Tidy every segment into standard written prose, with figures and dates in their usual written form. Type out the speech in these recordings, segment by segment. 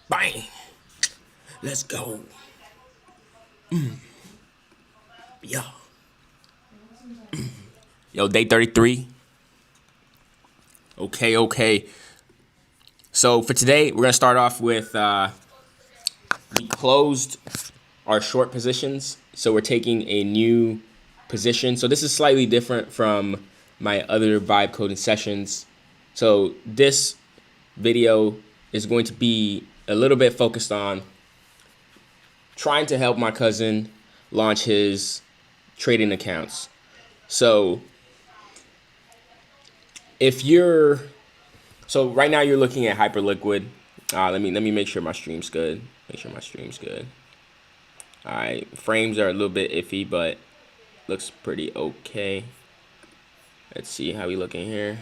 Bang. Let's go. Yo. Yo, day 33. Okay. So for today, we're going to start off with, we closed our short positions. So we're taking a new position. So this is slightly different from my other vibe coding sessions. So this video is going to be a little bit focused on trying to help my cousin launch his trading accounts. So so right now you're looking at Hyperliquid. Let me make sure my stream's good. All right, frames are a little bit iffy, but looks pretty okay. Let's see how we looking here.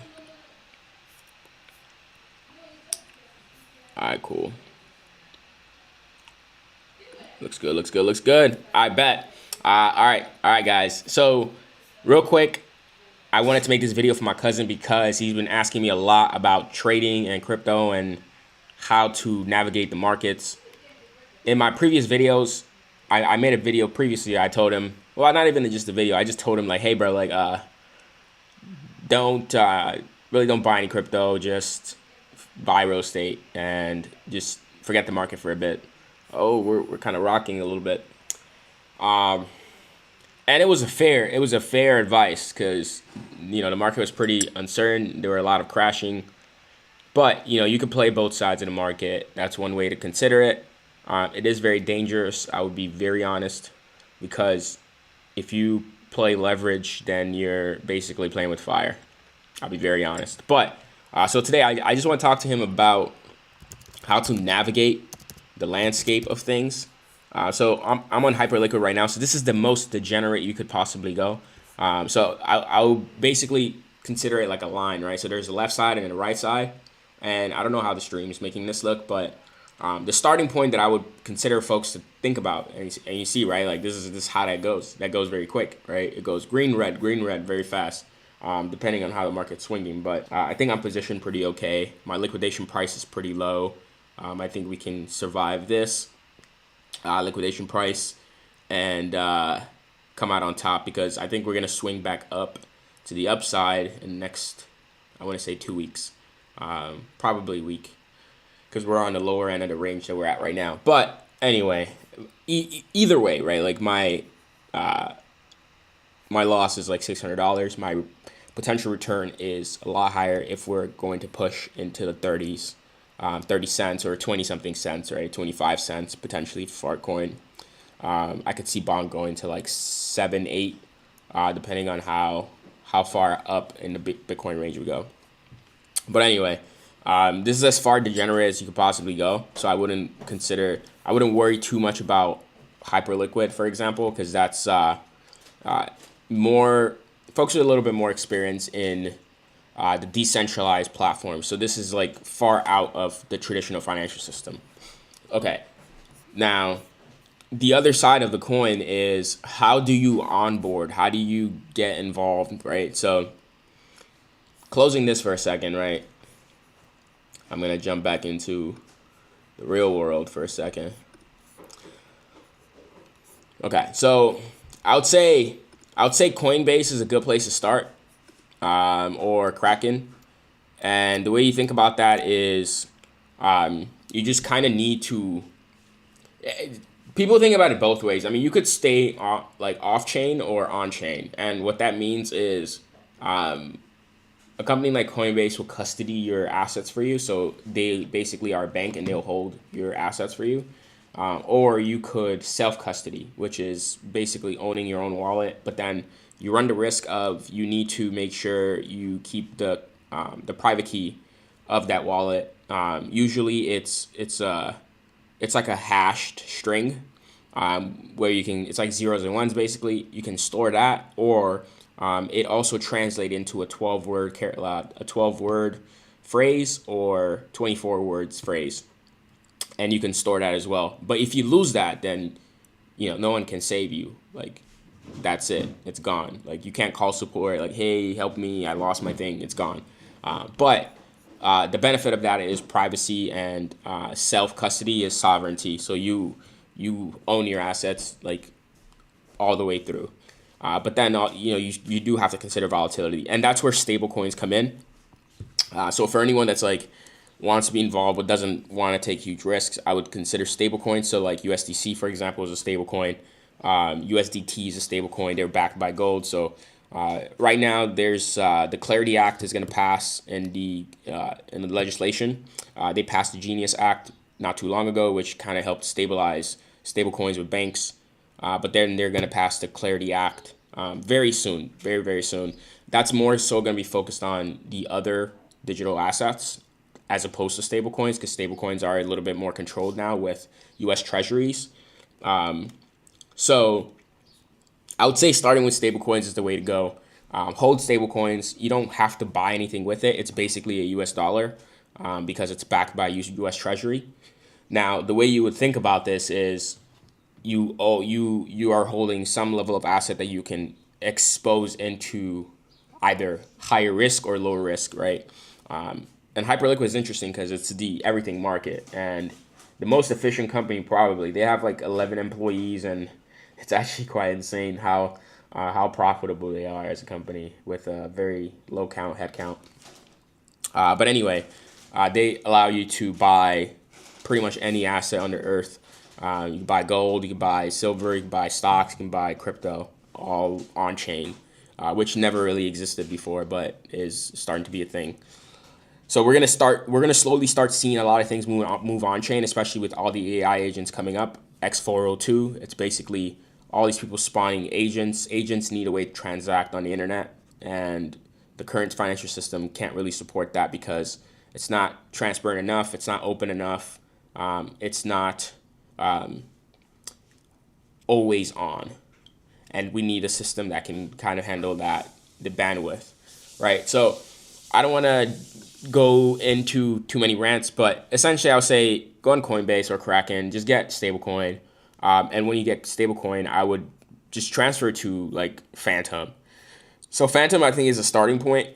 All right, cool. Looks good. I bet. All right, guys. So real quick, I wanted to make this video for my cousin because he's been asking me a lot about trading and crypto and how to navigate the markets. In my previous videos, I made a video previously. I told him, well, not even just a video. I just told him like, hey, bro, like, don't buy any crypto. Just buy real estate and just forget the market for a bit. Oh, we're kind of rocking a little bit. And it was a fair advice because, the market was pretty uncertain. There were a lot of crashing, but, you can play both sides of the market. That's one way to consider it. It is very dangerous. I would be very honest, because if you play leverage, then you're basically playing with fire. I'll be very honest. But so today I just want to talk to him about how to navigate the landscape of things. So I'm on Hyperliquid right now. So this is the most degenerate you could possibly go. So I'll basically consider it like a line, right? So there's the left side and then the right side. And I don't know how the stream is making this look, but the starting point that I would consider folks to think about, and you see, right? Like this is how that goes. That goes very quick, right? It goes green, red, very fast, depending on how the market's swinging. But I think I'm positioned pretty okay. My liquidation price is pretty low. I think we can survive this liquidation price and come out on top, because I think we're going to swing back up to the upside in the next, I want to say 2 weeks, probably a week, because we're on the lower end of the range that we're at right now. But anyway, either way, right? Like my loss is like $600. My potential return is a lot higher if we're going to push into the 30s. 30 cents or 20 something cents, right? 25 cents potentially for Fartcoin. I could see bond going to like 7, 8, depending on how far up in the Bitcoin range we go. But anyway, this is as far degenerate as you could possibly go. So I wouldn't worry too much about Hyperliquid, for example, because that's more folks with a little bit more experience in the decentralized platform. So this is like far out of the traditional financial system. Okay, now the other side of the coin is, how do you onboard? How do you get involved, right? So closing this for a second, right? I'm gonna jump back into the real world for a second. Okay, so I would say Coinbase is a good place to start. Or Kraken. And the way you think about that is you just kind of need to, people think about it both ways. I mean, you could stay off chain or on chain. And what that means is a company like Coinbase will custody your assets for you. So they basically are a bank and they'll hold your assets for you. Or you could self-custody, which is basically owning your own wallet, but then you run the risk of, you need to make sure you keep the private key of that wallet. Usually it's like a hashed string, where it's like zeros and ones basically. You can store that, or it also translates into a 12-word phrase or 24 words phrase, and you can store that as well. But if you lose that, then no one can save you. Like, that's it. It's gone. Like, you can't call support like, hey, help me, I lost my thing. It's gone. But The benefit of that is privacy, and self custody is sovereignty. So you own your assets like all the way through. But then you do have to consider volatility, and that's where stable coins come in. So for anyone that's like wants to be involved but doesn't want to take huge risks, I would consider stable coins. So like USDC, for example, is a stable coin. USDT is a stable coin. They're backed by gold. So right now, there's the Clarity Act is going to pass in the legislation. They passed the Genius Act not too long ago, which kind of helped stabilize stable coins with banks. But then they're going to pass the Clarity Act very soon, very, very soon. That's more so going to be focused on the other digital assets as opposed to stable coins, because stable coins are a little bit more controlled now with U.S. treasuries. So I would say starting with stable coins is the way to go. Hold stable coins. You don't have to buy anything with it. It's basically a US dollar because it's backed by US Treasury. Now, the way you would think about this is you are holding some level of asset that you can expose into either higher risk or lower risk, right? And Hyperliquid is interesting because it's the everything market, and the most efficient company probably. They have like 11 employees, and it's actually quite insane how profitable they are as a company with a very low head count. But anyway, they allow you to buy pretty much any asset under earth. You can buy gold, you can buy silver, you can buy stocks, you can buy crypto, all on chain, which never really existed before, but is starting to be a thing. So we're gonna slowly start seeing a lot of things move on chain, especially with all the AI agents coming up. X402, it's basically all these people spawning agents. Agents need a way to transact on the internet, and the current financial system can't really support that because it's not transparent enough, it's not open enough, it's not always on, and we need a system that can kind of handle that, the bandwidth, right? So I don't want to go into too many rants, but essentially I would say go on Coinbase or Kraken, just get stablecoin. And when you get stablecoin, I would just transfer to like Phantom. So Phantom, I think, is a starting point.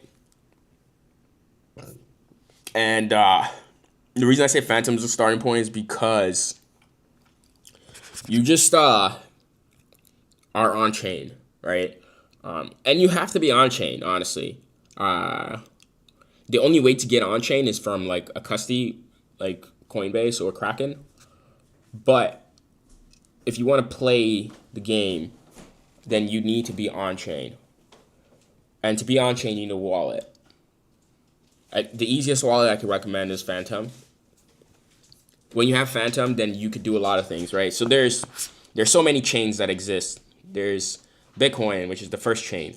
And the reason I say Phantom is a starting point is because you just are on chain, right? And you have to be on chain, honestly. The only way to get on chain is from like a custody, like Coinbase or Kraken. But if you want to play the game, then you need to be on chain. And to be on chain, you need a wallet. The easiest wallet I could recommend is Phantom. When you have Phantom, then you could do a lot of things, right? So there's so many chains that exist. There's Bitcoin, which is the first chain.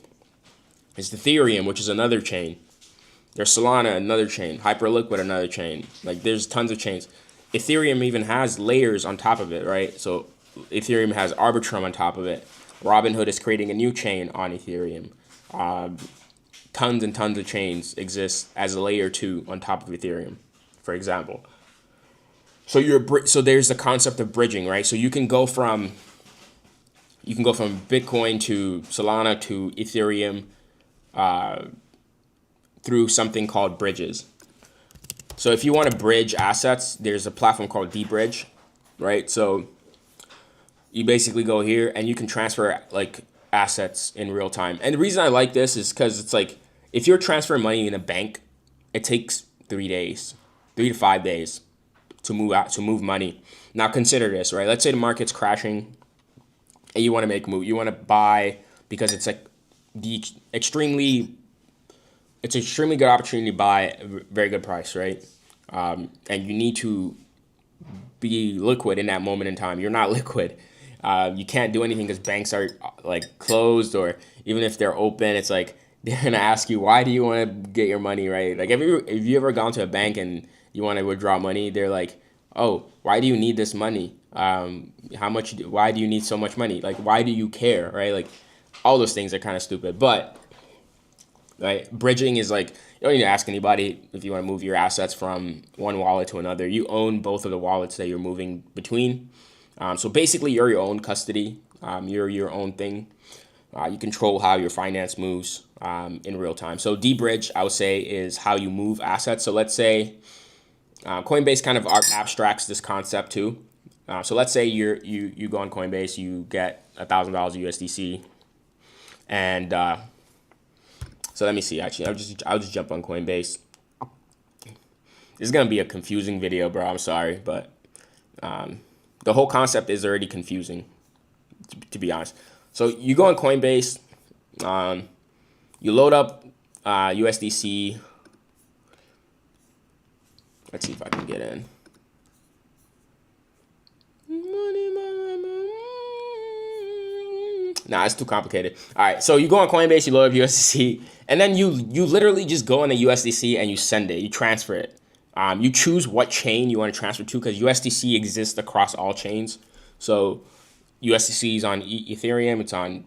There's Ethereum, which is another chain. There's Solana, another chain. Hyperliquid, another chain. Like, there's tons of chains. Ethereum even has layers on top of it, right? So Ethereum has Arbitrum on top of it. Robinhood is creating a new chain on Ethereum. Tons and tons of chains exist as a layer 2 on top of Ethereum, for example. So there's the concept of bridging, right? So you can go from Bitcoin to Solana to Ethereum through something called bridges. So if you want to bridge assets, there's a platform called dBridge, right? So you basically go here and you can transfer like assets in real time. And the reason I like this is because it's like, if you're transferring money in a bank, it takes 3 to 5 days to move money. Now consider this, right? Let's say the market's crashing and you want to make a move. You want to buy because it's like it's an extremely good opportunity to buy at a very good price, right? And you need to be liquid in that moment in time. You're not liquid. You can't do anything because banks are like closed, or even if they're open, it's like they're gonna ask you, why do you want to get your money, right? Like, have you ever gone to a bank and you want to withdraw money? They're like, oh, why do you need this money? Why do you need so much money? Like, why do you care, right? Like, all those things are kind of stupid. But right, bridging is like, you don't need to ask anybody if you want to move your assets from one wallet to another. You own both of the wallets that you're moving between. So basically, you're your own custody. You're your own thing. You control how your finance moves. in real time. So dbridge, I would say, is how you move assets. So let's say Coinbase kind of abstracts this concept too. So let's say you go on Coinbase, you get $1,000 USDC, and so let me see. Actually, I'll just jump on Coinbase. This is gonna be a confusing video, bro. I'm sorry, but the whole concept is already confusing, to be honest. So you go on Coinbase, you load up USDC. Let's see if I can get in. Nah, it's too complicated. All right, so you go on Coinbase, you load up USDC, and then you literally just go on the USDC and you send it, you transfer it. You choose what chain you want to transfer to, because USDC exists across all chains. So USDC is on Ethereum, it's on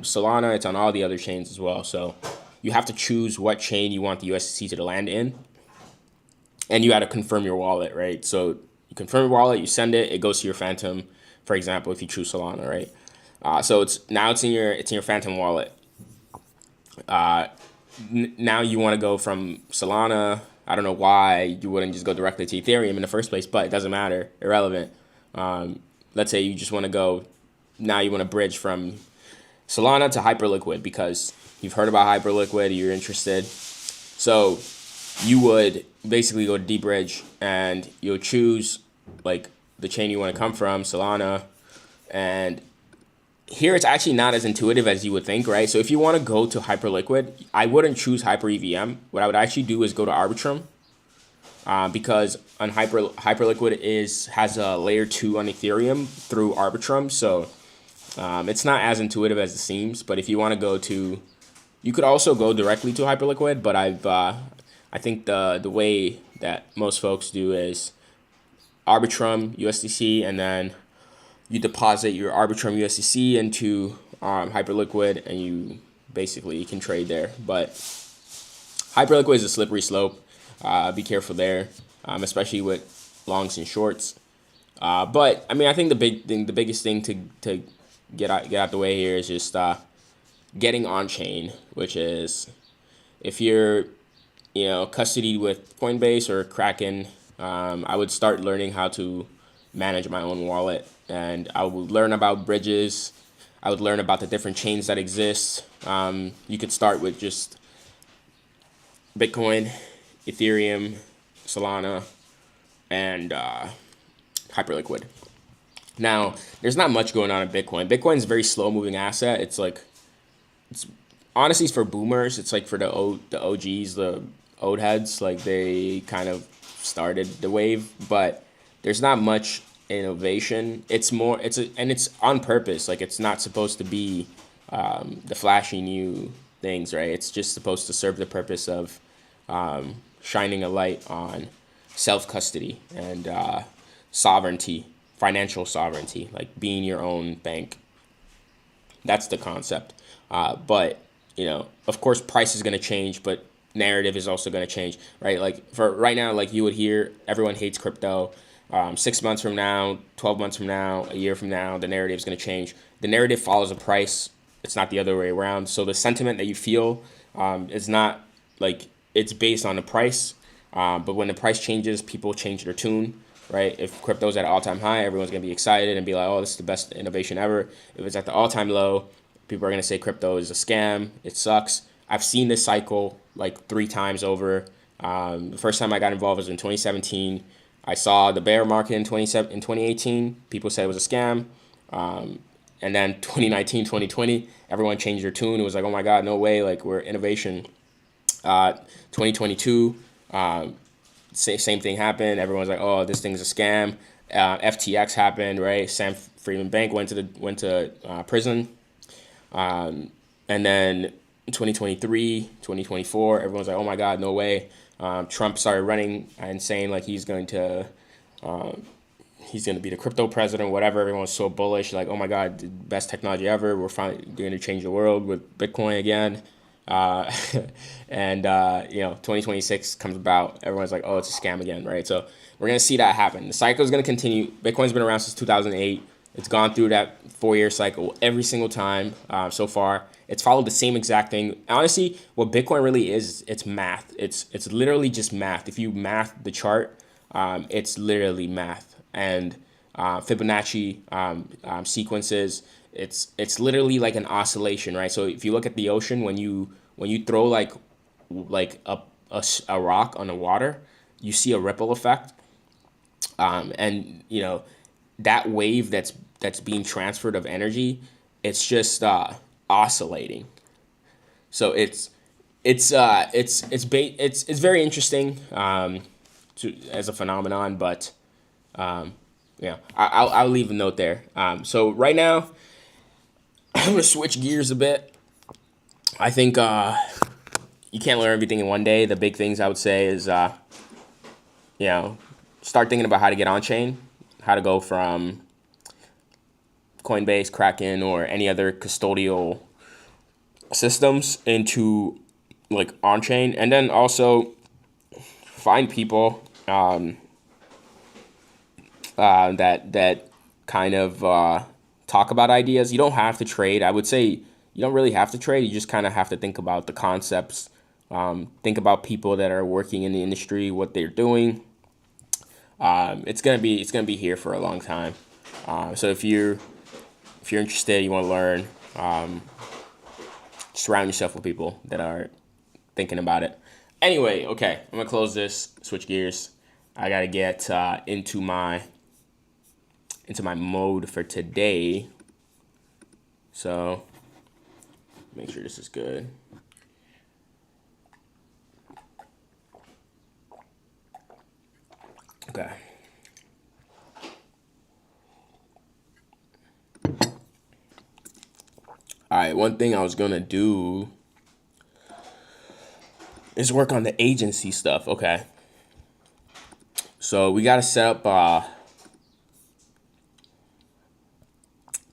Solana, it's on all the other chains as well. So you have to choose what chain you want the USDC to land in, and you got to confirm your wallet, right? So you confirm your wallet, you send it, it goes to your Phantom, for example, if you choose Solana, right? So it's in your Phantom wallet. Now you want to go from Solana. I don't know why you wouldn't just go directly to Ethereum in the first place, but it doesn't matter. Irrelevant. Let's say you just want to go. Now you want to bridge from Solana to Hyperliquid because you've heard about Hyperliquid. You're interested. So you would basically go to dbridge and you'll choose like the chain you want to come from, Solana, and here it's actually not as intuitive as you would think, right? So if you want to go to Hyperliquid, I wouldn't choose Hyper EVM. What I would actually do is go to Arbitrum, because on Hyperliquid has a layer 2 on Ethereum through Arbitrum. So it's not as intuitive as it seems. But if you want to go to, you could also go directly to Hyperliquid. But I think the way that most folks do is Arbitrum USDC, and then you deposit your Arbitrum USDC into Hyperliquid, and you basically can trade there. But Hyperliquid is a slippery slope. Be careful there, especially with longs and shorts. But I mean, I think the biggest thing to get out the way here is just getting on chain, which is if you're custodied with Coinbase or Kraken, I would start learning how to manage my own wallet. And I would learn about bridges. I would learn about the different chains that exist. You could start with just Bitcoin, Ethereum, Solana, and Hyperliquid. Now, there's not much going on in Bitcoin. Bitcoin is a very slow-moving asset. It's honestly for boomers. It's like for the OGs, the old heads. Like they kind of started the wave, but there's not much innovation. It's on purpose. Like it's not supposed to be the flashy new things, right? It's just supposed to serve the purpose of shining a light on self-custody and sovereignty, financial sovereignty, like being your own bank. That's the concept. But of course, price is going to change, but narrative is also going to change, right? Like for right now, like you would hear everyone hates crypto. 6 months from now, 12 months from now, a year from now, the narrative is going to change. The narrative follows a price. It's not the other way around. So the sentiment that you feel is not like it's based on the price. But when the price changes, people change their tune, right? If crypto's at an all-time high, everyone's going to be excited and be like, oh, this is the best innovation ever. If it's at the all-time low, people are going to say crypto is a scam. It sucks. I've seen this cycle like 3 times over. The first time I got involved was in 2017. I saw the bear market in 2018. People said it was a scam. And then 2019, 2020, everyone changed their tune. It was like, oh my God, no way. Like we're innovation. 2022, same thing happened. Everyone's like, oh, this thing's a scam. FTX happened, right? Sam Freeman Bank went to prison. And then 2023, 2024, everyone's like, oh my God, no way. Trump started running and saying like he's going to be the crypto president, whatever. Everyone was so bullish, like, oh my God, the best technology ever. We're finally going to change the world with Bitcoin again. And 2026 comes about. Everyone's like, oh, it's a scam again, right? So we're going to see that happen. The cycle is going to continue. Bitcoin's been around since 2008. It's gone through that 4-year cycle every single time so far. It's followed the same exact thing. Honestly, what Bitcoin really is, it's math. It's literally just math. If you math the chart, it's literally math. And Fibonacci sequences, it's literally like an oscillation, right? So if you look at the ocean, when you throw like a rock on the water, you see a ripple effect, and that wave that's being transferred of energy, it's just oscillating. So it's very interesting as a phenomenon, but I'll leave a note there. So right now I'm gonna switch gears a bit. I think you can't learn everything in one day. The big things I would say is start thinking about how to get on chain, how to go from Coinbase, Kraken, or any other custodial systems into like on chain, and then also find people that kind of talk about ideas. You don't have to trade. I would say you don't really have to trade. You just kind of have to think about the concepts. Think about people that are working in the industry, what they're doing. It's gonna be here for a long time. So if you're interested, you want to learn, surround yourself with people that are thinking about it. Anyway, okay, I'm gonna close this. Switch gears. I gotta get into my mode for today. So make sure this is good. Okay. All right, one thing I was gonna do is work on the agency stuff. Okay. So we gotta set up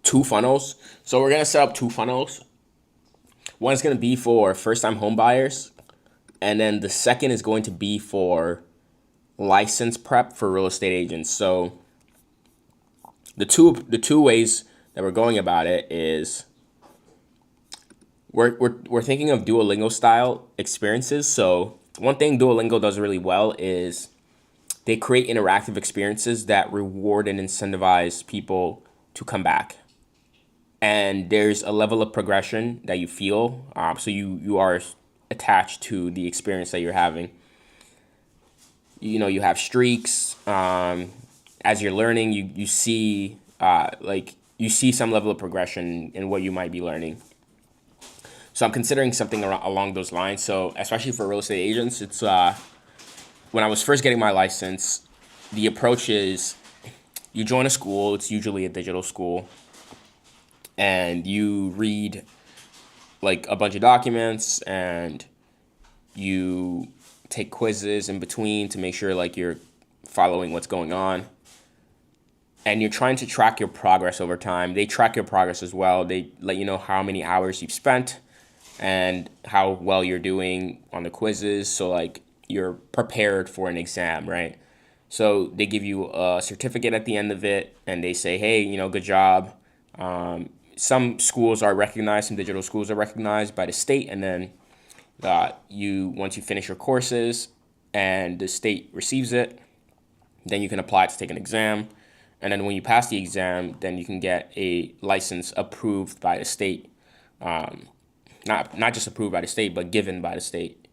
2 funnels. So we're gonna set up 2 funnels. One is gonna be for first-time home buyers, and then the second is going to be for license prep for real estate agents. So the two ways that we're going about it is we're thinking of Duolingo style experiences. So one thing Duolingo does really well is they create interactive experiences that reward and incentivize people to come back. And there's a level of progression that you feel. So you are attached to the experience that you're having. You have streaks. As you're learning, you see you see some level of progression in what you might be learning. So I'm considering something along those lines. So especially for real estate agents, it's when I was first getting my license, the approach is you join a school. It's usually a digital school, and you read like a bunch of documents, and you take quizzes in between to make sure like you're following what's going on. And you're trying to track your progress over time. They track your progress as well. They let you know how many hours you've spent and how well you're doing on the quizzes. So like you're prepared for an exam, right? So they give you a certificate at the end of it, and they say, hey, good job. Some schools are recognized, some digital schools are recognized by the state, and then once you finish your courses and the state receives it, then you can apply to take an exam. And then when you pass the exam, then you can get a license approved by the state. Not just approved by the state, but given by the state.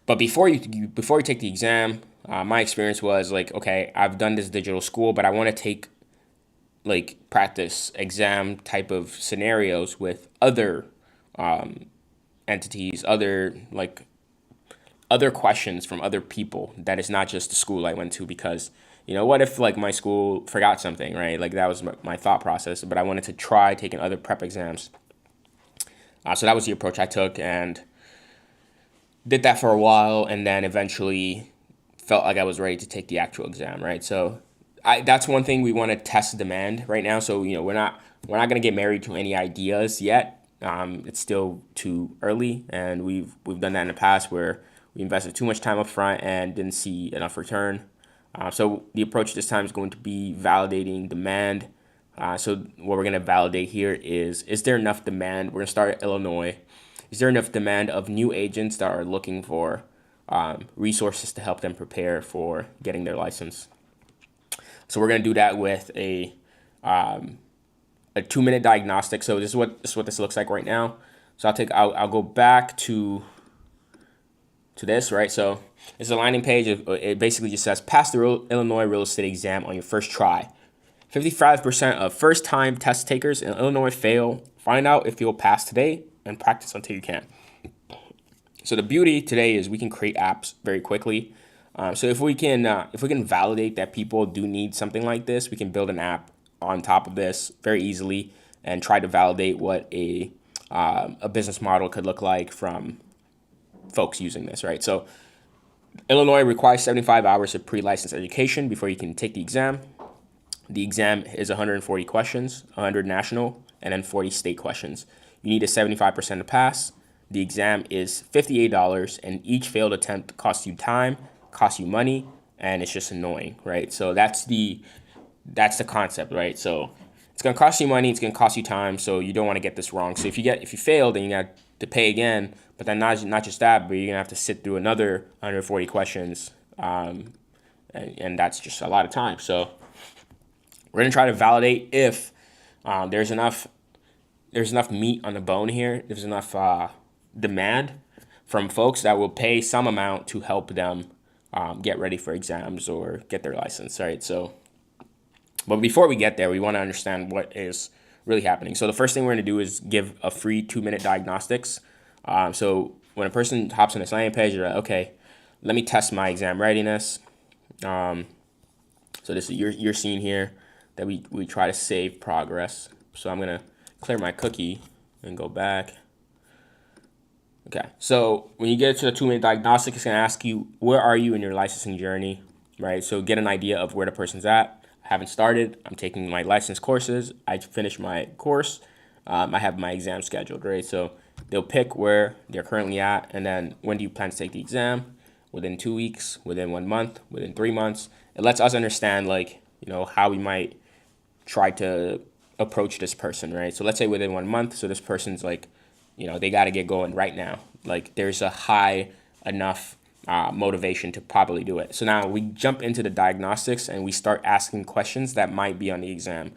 But before you take the exam, my experience was like, okay, I've done this digital school, but I want to take like practice exam type of scenarios with other entities, other questions from other people that is not just the school I went to, because what if like my school forgot something, right? Like that was my thought process, but I wanted to try taking other prep exams. So that was the approach I took, and did that for a while, and then eventually felt like I was ready to take the actual exam, right? So that's one thing we want to test demand right now. So we're not gonna get married to any ideas yet. It's still too early, and we've done that in the past where we invested too much time up front and didn't see enough return. So the approach this time is going to be validating demand, So what we're going to validate here is there enough demand? We're going to start at Illinois. Is there enough demand of new agents that are looking for resources to help them prepare for getting their license? So we're going to do that with a 2-minute diagnostic. So this is what this looks like right now. So I'll go back to this, right? So it's a landing page. It basically just says pass the Illinois real estate exam on your first try. 55% of first-time test takers in Illinois fail. Find out if you'll pass today and practice until you can. So the beauty today is we can create apps very quickly. So if we can validate that people do need something like this, we can build an app on top of this very easily and try to validate what a business model could look like from folks using this, right? So Illinois requires 75 hours of pre-license education before you can take the exam. The exam is 140 questions, 100 national, and then 40 state questions. You need a 75% to pass. The exam is $58, and each failed attempt costs you time, costs you money, and it's just annoying, right? So that's the concept, right? So it's gonna cost you money, it's gonna cost you time, so you don't want to get this wrong. So if you fail, then you got to pay again. But then not just that, but you're gonna have to sit through another 140 questions, and that's just a lot of time. So we're gonna try to validate if there's enough meat on the bone here. There's enough demand from folks that will pay some amount to help them get ready for exams or get their license, right? So, but before we get there, we want to understand what is really happening. So the first thing we're going to do is give a free 2-minute diagnostics. So when a person hops on this landing page, they're like, okay, let me test my exam readiness. So this is you're seeing here that we try to save progress. So I'm going to clear my cookie and go back. Okay, so when you get to the 2-minute diagnostic, it's going to ask you, where are you in your licensing journey, right? So get an idea of where the person's at. I haven't started. I'm taking my license courses. I finished my course. I have my exam scheduled, right? So they'll pick where they're currently at, and then when do you plan to take the exam? Within 2 weeks, within 1 month, within 3 months. It lets us understand, like, how we might try to approach this person, right? So let's say within 1 month, so this person's like, they got to get going right now. Like there's a high enough motivation to probably do it. So now we jump into the diagnostics and we start asking questions that might be on the exam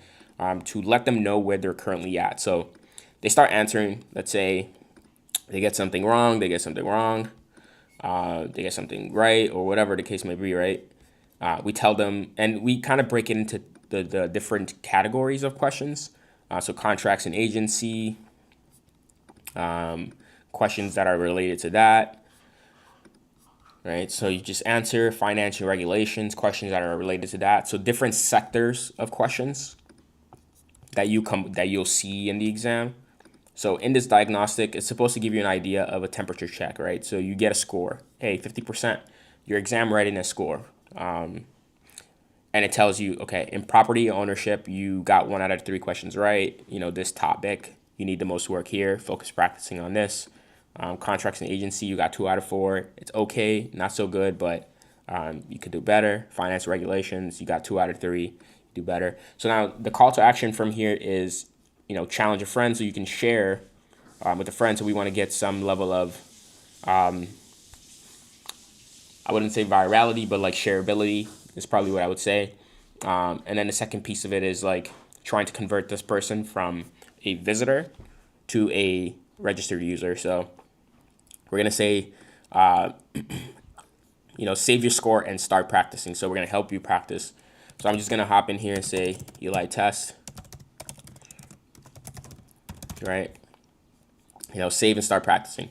to let them know where they're currently at. So they start answering, let's say they get something wrong, they get something wrong, they get something right, or whatever the case may be, right? We tell them, and we kind of break it into the different categories of questions. So contracts and agency, questions that are related to that, right? So you just answer financial regulations, questions that are related to that. So different sectors of questions that you'll see in the exam. So in this diagnostic, it's supposed to give you an idea of a temperature check, right? So you get a score. Hey, 50%, your exam readiness score. And it tells you, okay, in property ownership, you got 1 out of 3 questions right. This topic, you need the most work here. Focus practicing on this. Contracts and agency, you got 2 out of 4. It's okay, not so good, but you could do better. Finance regulations, you got 2 out of 3. Do better. So now the call to action from here is, challenge a friend so you can share with a friend. So we want to get some level of, I wouldn't say virality, but like shareability is probably what I would say. And then the second piece of it is like trying to convert this person from a visitor to a registered user. So we're going to say, save your score and start practicing. So we're going to help you practice. So I'm just going to hop in here and say, Eli test, right? Save and start practicing.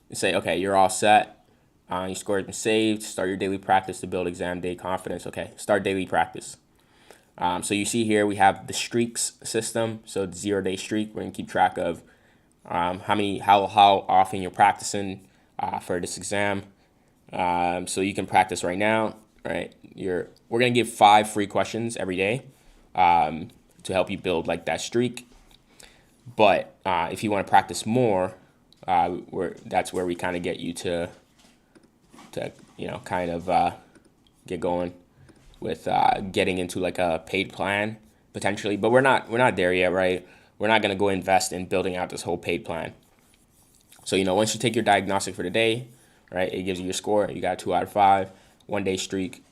You say, okay, you're all set. Your score has been saved. Start your daily practice to build exam day confidence. Okay, start daily practice. So you see here we have the streaks system. So the 0-day streak. We're going to keep track of how often you're practicing for this exam. So you can practice right now, right? We're going to give 5 free questions every day to help you build like that streak. But if you want to practice more, that's where we kind of get you to get going with getting into like a paid plan potentially, but we're not there yet, right? We're not gonna go invest in building out this whole paid plan. So once you take your diagnostic for the day, right, it gives you your score. You got 2 out of 5, 1 day streak.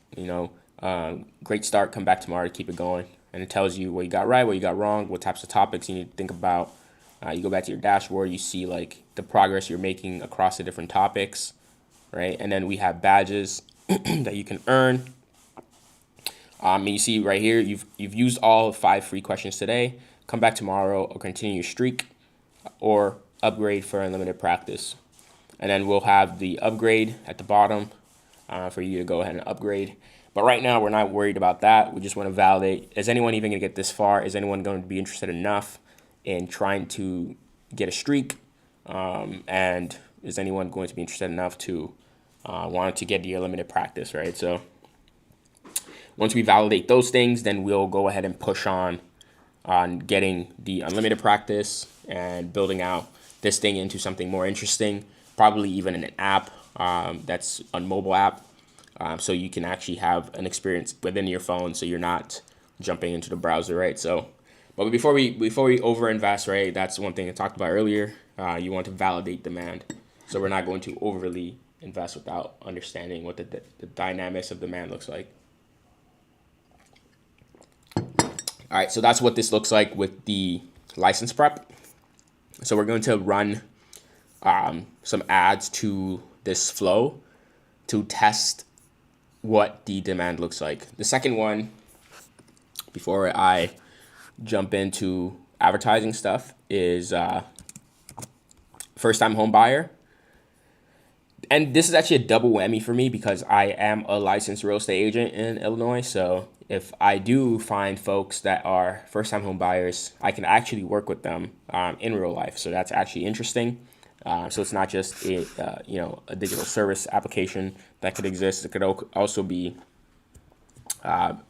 Great start. Come back tomorrow to keep it going, and it tells you what you got right, what you got wrong, what types of topics you need to think about. You go back to your dashboard, you see like the progress you're making across the different topics, right? And then we have badges that you can earn. And you see right here, you've used all 5 free questions today. Come back tomorrow or continue your streak, or upgrade for unlimited practice. And then we'll have the upgrade at the bottom for you to go ahead and upgrade. But right now, we're not worried about that. We just want to validate, is anyone even going to get this far? Is anyone going to be interested enough in trying to get a streak? And is anyone going to be interested enough to want to get the unlimited practice, right? So once we validate those things, then we'll go ahead and push on getting the unlimited practice and building out this thing into something more interesting, probably even an app that's a mobile app, so you can actually have an experience within your phone, so you're not jumping into the browser, right? So, but before we overinvest, right, that's one thing I talked about earlier. You want to validate demand, so we're not going to overly invest without understanding what the dynamics of demand looks like. All right, so that's what this looks like with the license prep. So we're going to run some ads to this flow to test what the demand looks like. The second one, before I jump into advertising stuff, is first-time home buyer. And this is actually a double whammy for me because I am a licensed real estate agent in Illinois. So if I do find folks that are first-time home buyers, I can actually work with them in real life. So that's actually interesting. So it's not just a digital service application that could exist. It could also be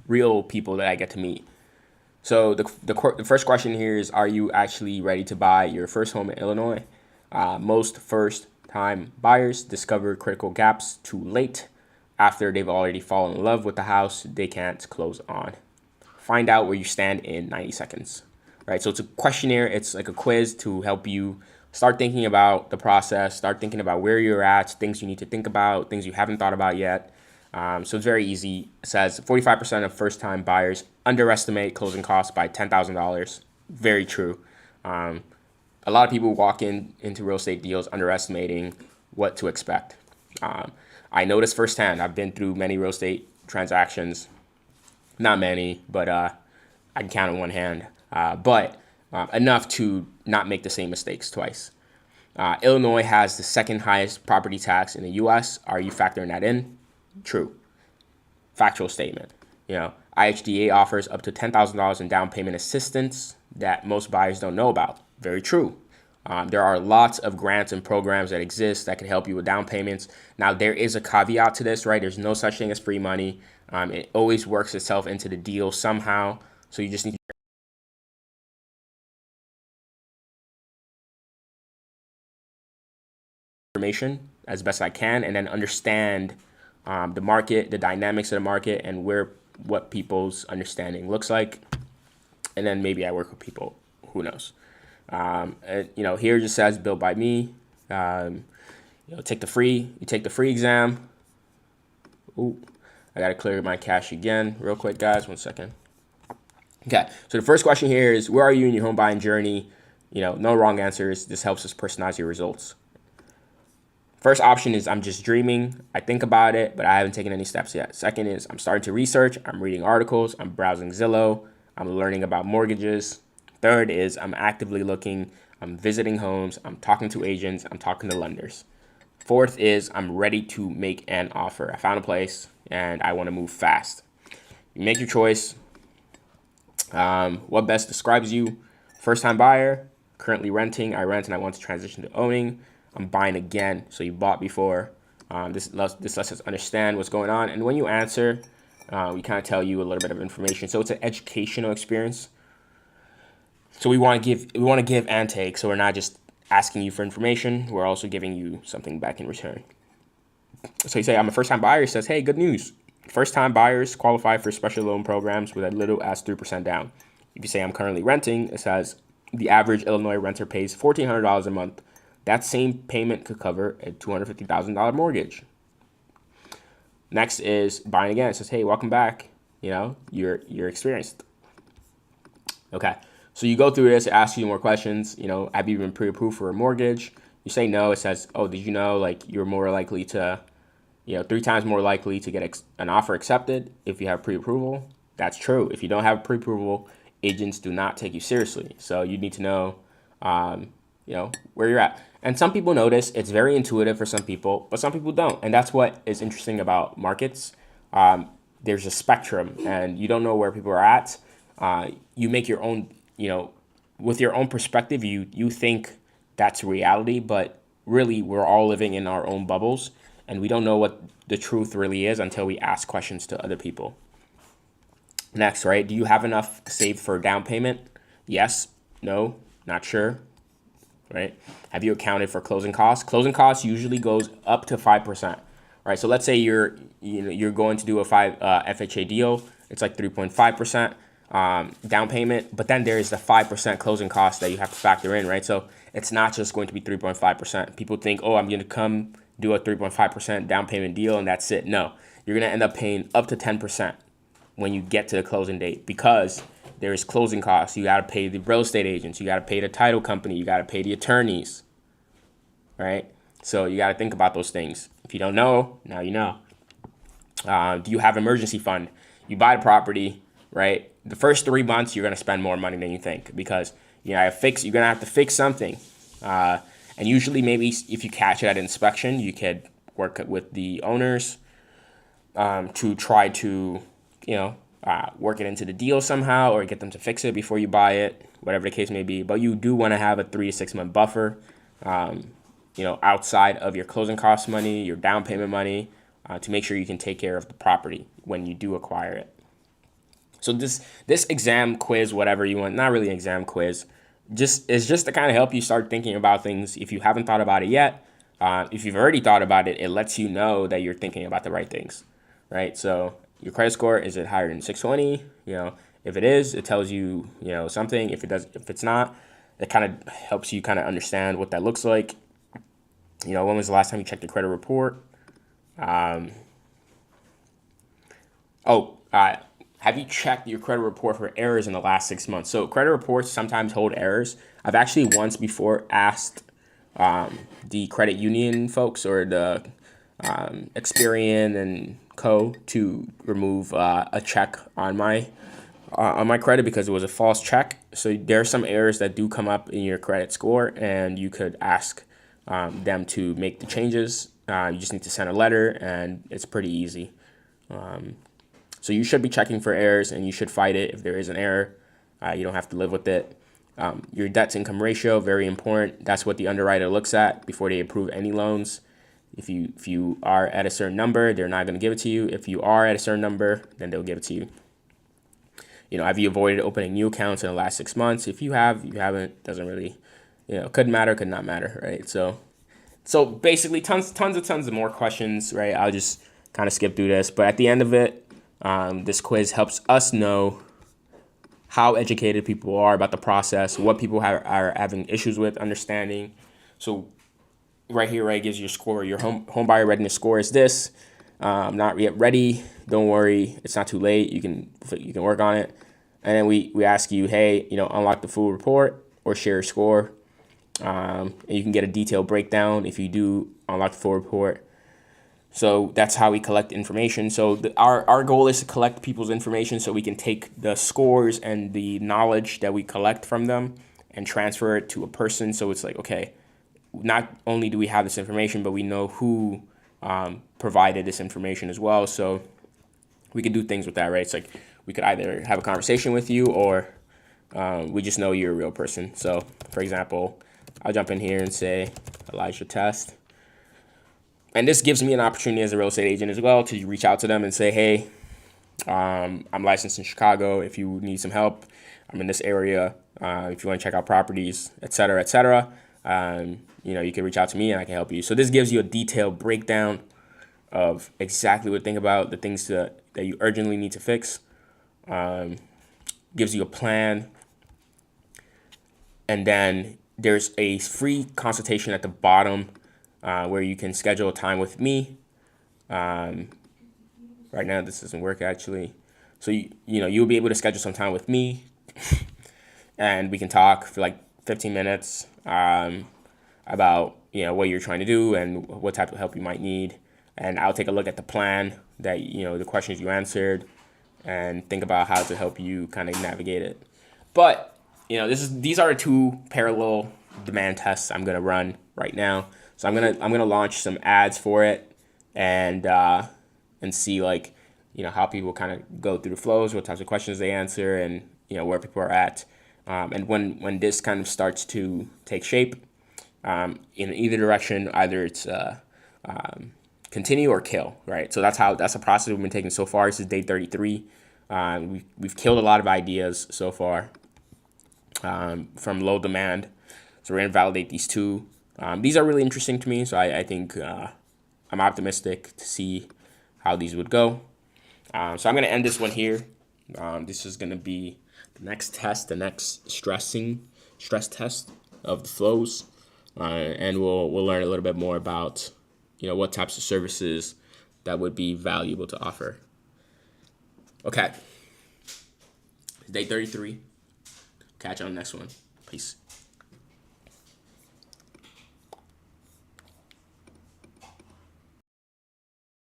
real people that I get to meet. So the first question here is, are you actually ready to buy your first home in Illinois? Most first-time buyers discover critical gaps too late. After they've already fallen in love with the house they can't close on. Find out where you stand in 90 seconds. Right? So it's a questionnaire. It's like a quiz to help you start thinking about the process, start thinking about where you're at, things you need to think about, things you haven't thought about yet. So it's very easy. It says 45% of first-time buyers underestimate closing costs by $10,000. Very true. A lot of people walk into real estate deals underestimating what to expect. I noticed firsthand. I've been through many real estate transactions. Not many, but I can count on one hand. But enough to not make the same mistakes twice. Illinois has the second highest property tax in the U.S. Are you factoring that in? True. Factual statement. IHDA offers up to $10,000 in down payment assistance that most buyers don't know about. Very true. There are lots of grants and programs that exist that can help you with down payments. Now, there is a caveat to this, right? There's no such thing as free money. It always works itself into the deal somehow. So you just need information as best I can, and then understand the market, the dynamics of the market, and what people's understanding looks like. And then maybe I work with people. Who knows? Here it just says built by me. You take the free exam. Ooh, I gotta clear my cache again real quick, guys. 1 second. Okay, so the first question here is, where are you in your home buying journey? No wrong answers. This helps us personalize your results. First option is, I'm just dreaming. I think about it, but I haven't taken any steps yet. Second is, I'm starting to research. I'm reading articles. I'm browsing Zillow. I'm learning about mortgages. Third is, I'm actively looking. I'm visiting homes. I'm talking to agents. I'm talking to lenders. Fourth is, I'm ready to make an offer. I found a place and I want to move fast. You make your choice. What best describes you? First-time buyer, currently renting. I rent and I want to transition to owning. I'm buying again. So you bought before. This lets us understand what's going on. And when you answer, we kind of tell you a little bit of information. So it's an educational experience. So we want to give and take. So we're not just asking you for information. We're also giving you something back in return. So you say, I'm a first-time buyer. It says, hey, good news. First-time buyers qualify for special loan programs with as little as 3% down. If you say I'm currently renting, it says the average Illinois renter pays $1,400 a month. That same payment could cover a $250,000 mortgage. Next is buying again. It says, hey, welcome back. You're experienced. Okay. So you go through this, it asks you more questions. Have you been pre-approved for a mortgage? You say no. It says, oh, did you know you're more likely to, 3 times more likely to get an offer accepted if you have pre-approval? That's true. If you don't have pre-approval, agents do not take you seriously. So you need to know, where you're at. And some people notice it's very intuitive for some people, but some people don't. And that's what is interesting about markets. There's a spectrum, and you don't know where people are at. You make your own, with your own perspective, you think that's reality, but really we're all living in our own bubbles, and we don't know what the truth really is until we ask questions to other people. Next, right? Do you have enough saved for a down payment? Yes, no, not sure, right? Have you accounted for closing costs? Closing costs usually goes up to 5%, right? So let's say you're going to do a FHA deal. It's like 3.5%. Down payment, but then there is the 5% closing cost that you have to factor in, right? So it's not just going to be 3.5%. People think, oh, I'm going to come do a 3.5% down payment deal and that's it. No, you're going to end up paying up to 10% when you get to the closing date, because there is closing costs. You got to pay the real estate agents. You got to pay the title company. You got to pay the attorneys, right? So you got to think about those things. If you don't know, now you know. Do you have emergency fund? You buy the property, right? The first 3 months, you're going to spend more money than you think, because you're going to have to fix something. And usually maybe if you catch it at inspection, you could work with the owners to try to, work it into the deal somehow, or get them to fix it before you buy it, whatever the case may be. But you do want to have a 3 to 6 month buffer, outside of your closing cost money, your down payment money, to make sure you can take care of the property when you do acquire it. So this exam quiz, whatever you want, not really an exam quiz, is just to kind of help you start thinking about things. If you haven't thought about it yet, if you've already thought about it, it lets you know that you're thinking about the right things, right? So your credit score, is it higher than 620? If it is, it tells you, something. If it's not, it kind of helps you kind of understand what that looks like. When was the last time you checked your credit report? Have you checked your credit report for errors in the last 6 months? So credit reports sometimes hold errors. I've actually once before asked the credit union folks, or the Experian and Co. to remove a check on my credit because it was a false check. So there are some errors that do come up in your credit score, and you could ask them to make the changes. You just need to send a letter, and it's pretty easy. So you should be checking for errors, and you should fight it if there is an error. You don't have to live with it. Your debt to income ratio, very important. That's what the underwriter looks at before they approve any loans. If you are at a certain number, they're not going to give it to you. If you are at a certain number, then they'll give it to you. Have you avoided opening new accounts in the last 6 months? If you have, you haven't, doesn't really, could matter, could not matter, right? So basically tons of more questions, right? I'll just kind of skip through this, but at the end of it, this quiz helps us know how educated people are about the process, what people are having issues with understanding. So right here, right, gives you your score. Your home buyer readiness score is this. Not yet ready. Don't worry, it's not too late. You can work on it. And then we ask you, hey, unlock the full report or share your score. And you can get a detailed breakdown if you do unlock the full report. So that's how we collect information. So our goal is to collect people's information so we can take the scores and the knowledge that we collect from them and transfer it to a person. So it's like, okay, not only do we have this information, but we know who provided this information as well. So we can do things with that, right? It's like we could either have a conversation with you, or we just know you're a real person. So for example, I'll jump in here and say Elijah Test. And this gives me an opportunity as a real estate agent as well to reach out to them and say, hey, I'm licensed in Chicago. If you need some help, I'm in this area. If you want to check out properties, et cetera, you can reach out to me and I can help you. So this gives you a detailed breakdown of exactly what to think about, the things that you urgently need to fix. gives you a plan, and then there's a free consultation at the bottom where you can schedule a time with me. Right now this doesn't work actually. So you'll be able to schedule some time with me and we can talk for like 15 minutes about what you're trying to do and what type of help you might need. And I'll take a look at the plan that the questions you answered and think about how to help you kind of navigate it. But these are 2 parallel demand tests I'm gonna run right now. So I'm gonna launch some ads for it and see like how people kind of go through the flows, what types of questions they answer, and where people are at. And when this kind of starts to take shape in either direction, either it's continue or kill, right? So that's the process we've been taking so far. This is day 33. We've killed a lot of ideas so far from low demand. So we're gonna validate these 2. These are really interesting to me, so I think I'm optimistic to see how these would go. So I'm gonna end this one here. This is gonna be the next test, the next stress test of the flows, and we'll learn a little bit more about what types of services that would be valuable to offer. Okay, day 33. Catch you on the next one. Peace.